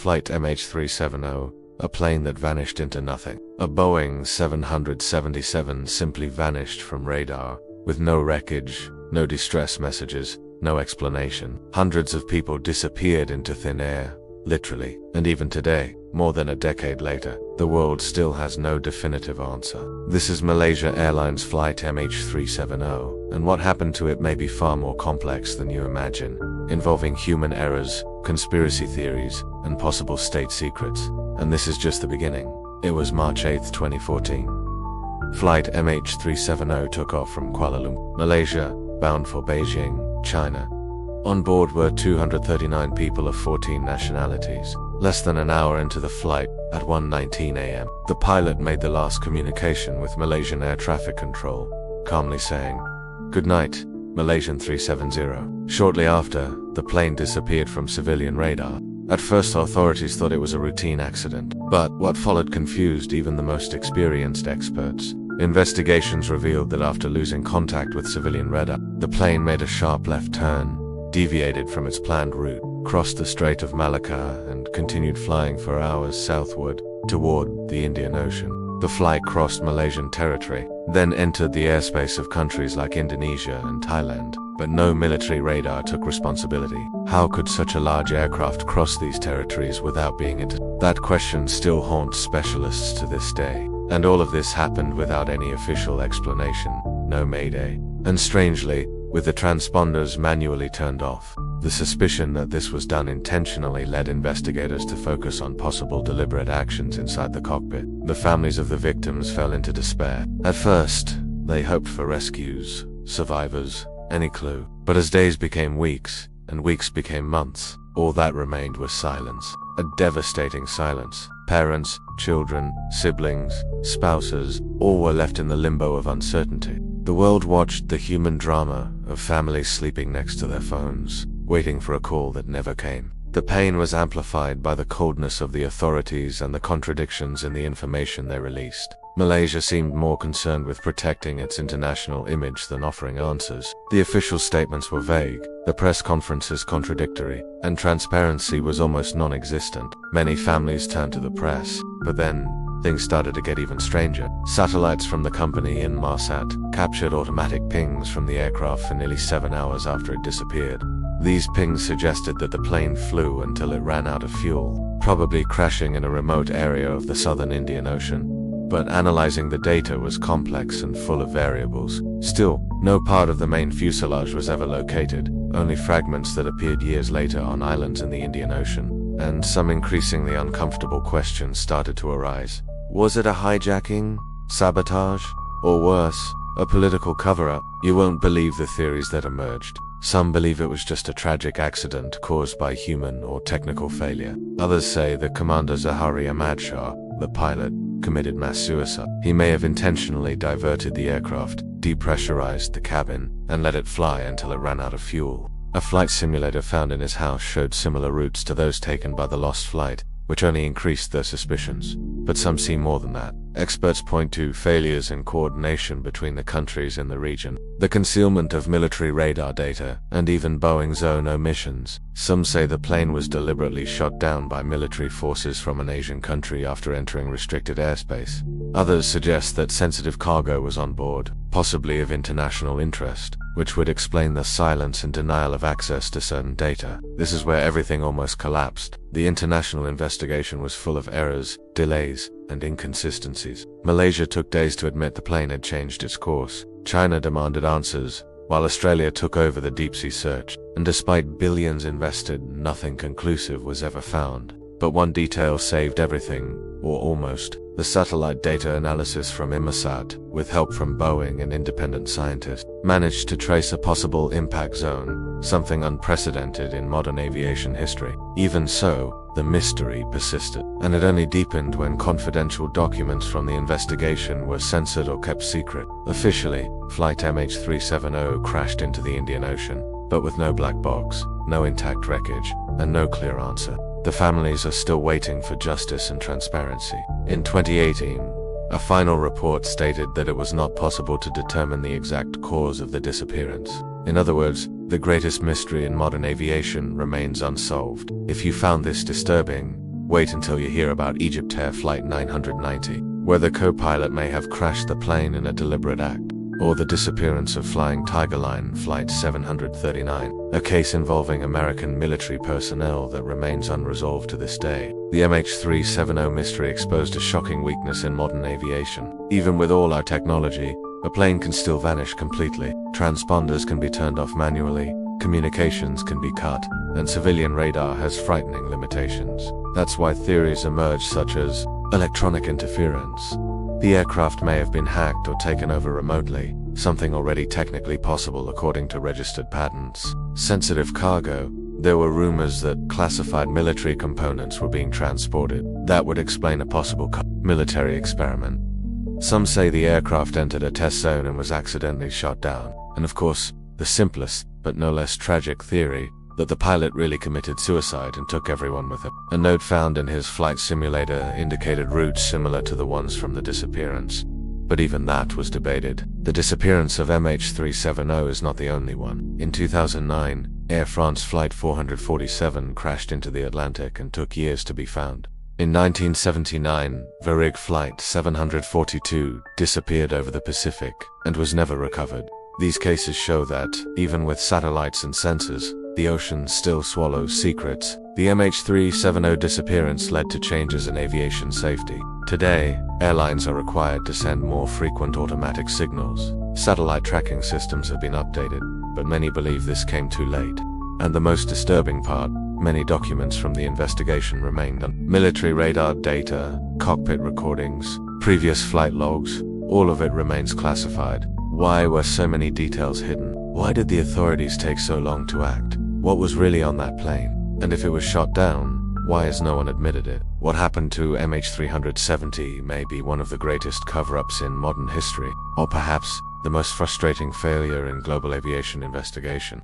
Flight MH370, a plane that vanished into nothing. A Boeing 777 simply vanished from radar, with no wreckage, no distress messages, no explanation. Hundreds of people disappeared into thin air, literally. And even today, more than a decade later, the world still has no definitive answer. This is Malaysia Airlines Flight MH370, and what happened to it may be far more complex than you imagine, involving human errors, conspiracy theories, and possible state secrets. And this is just the beginning. It was March 8, 2014. Flight MH370 took off from Kuala Lumpur, Malaysia, bound for Beijing, China. On board were 239 people of 14 nationalities. Less than an hour into the flight, at 1:19 a.m., the pilot made the last communication with Malaysian Air Traffic Control, calmly saying, "Good night, Malaysian 370. Shortly after, the plane disappeared from civilian radar. At first, authorities thought it was a routine accident, but what followed confused even the most experienced experts. Investigations revealed that after losing contact with civilian radar, the plane made a sharp left turn, deviated from its planned route, crossed the Strait of Malacca, and continued flying for hours southward toward the Indian Ocean. The flight crossed Malaysian territory, then entered the airspace of countries like Indonesia and Thailand, but no military radar took responsibility. How could such a large aircraft cross these territories without being intercepted? That question still haunts specialists to this day. And all of this happened without any official explanation, no mayday. And strangely, with the transponders manually turned off. The suspicion that this was done intentionally led investigators to focus on possible deliberate actions inside the cockpit. The families of the victims fell into despair. At first, they hoped for rescues, survivors, any clue. But as days became weeks, and weeks became months, all that remained was silence. A devastating silence. Parents, children, siblings, spouses, all were left in the limbo of uncertainty. The world watched the human drama of families sleeping next to their phones, waiting for a call that never came. The pain was amplified by the coldness of the authorities and the contradictions in the information they released. Malaysia seemed more concerned with protecting its international image than offering answers. The official statements were vague, the press conferences contradictory, and transparency was almost non-existent. Many families turned to the press, but then things started to get even stranger. Satellites from the company Inmarsat captured automatic pings from the aircraft for nearly 7 hours after it disappeared. These pings suggested that the plane flew until it ran out of fuel, probably crashing in a remote area of the southern Indian Ocean. But analyzing the data was complex and full of variables. Still, no part of the main fuselage was ever located, only fragments that appeared years later on islands in the Indian Ocean. And some increasingly uncomfortable questions started to arise. Was it a hijacking, sabotage, or worse, a political cover-up? You won't believe the theories that emerged. Some believe it was just a tragic accident caused by human or technical failure. Others say that Commander Zahari Ahmad Shah, the pilot, committed mass suicide. He may have intentionally diverted the aircraft, depressurized the cabin, and let it fly until it ran out of fuel. A flight simulator found in his house showed similar routes to those taken by the lost flight, which only increased their suspicions. But some see more than that. Experts point to failures in coordination between the countries in the region, the concealment of military radar data, and even Boeing's own omissions. Some say the plane was deliberately shot down by military forces from an Asian country after entering restricted airspace. Others suggest that sensitive cargo was on board, possibly of international interest, which would explain the silence and denial of access to certain data. This is where everything almost collapsed. The international investigation was full of errors, delays, and inconsistencies. Malaysia took days to admit the plane had changed its course. China demanded answers, while Australia took over the deep-sea search. And despite billions invested, nothing conclusive was ever found. But one detail saved everything, or almost. The satellite data analysis from Inmarsat, with help from Boeing and independent scientists, managed to trace a possible impact zone, something unprecedented in modern aviation history. Even so, the mystery persisted, and it only deepened when confidential documents from the investigation were censored or kept secret. Officially, Flight MH370 crashed into the Indian Ocean, but with no black box, no intact wreckage, and no clear answer. The families are still waiting for justice and transparency. In 2018, a final report stated that it was not possible to determine the exact cause of the disappearance. In other words, the greatest mystery in modern aviation remains unsolved. If you found this disturbing, Wait until you hear about Egypt Air Flight 990, where the co-pilot may have crashed the plane in a deliberate act, or the disappearance of Flying Tiger Line Flight 739, a case involving American military personnel that remains unresolved to this day. The MH370 mystery exposed a shocking weakness in modern aviation. Even with all our technology, a plane can still vanish completely. Transponders can be turned off manually, communications can be cut, and civilian radar has frightening limitations. That's why theories emerge such as electronic interference. The aircraft may have been hacked or taken over remotely, something already technically possible according to registered patents. Sensitive cargo. There were rumors that classified military components were being transported. That would explain a possible military experiment. Some say the aircraft entered a test zone and was accidentally shot down. And of course, the simplest, but no less tragic theory, that the pilot really committed suicide and took everyone with him. A note found in his flight simulator indicated routes similar to the ones from the disappearance. But even that was debated. The disappearance of MH370 is not the only one. In 2009, Air France Flight 447 crashed into the Atlantic and took years to be found. In 1979, Varig Flight 742 disappeared over the Pacific and was never recovered. These cases show that, even with satellites and sensors, the ocean still swallows secrets. The MH370 disappearance led to changes in aviation safety. Today, airlines are required to send more frequent automatic signals. Satellite tracking systems have been updated, but many believe this came too late. And the most disturbing part, many documents from the investigation remained military radar data, cockpit recordings, previous flight logs, all of it remains classified. Why were so many details hidden? Why did the authorities take so long to act? What was really on that plane? And if it was shot down, why has no one admitted it? What happened to MH370 may be one of the greatest cover-ups in modern history, or perhaps the most frustrating failure in global aviation investigation.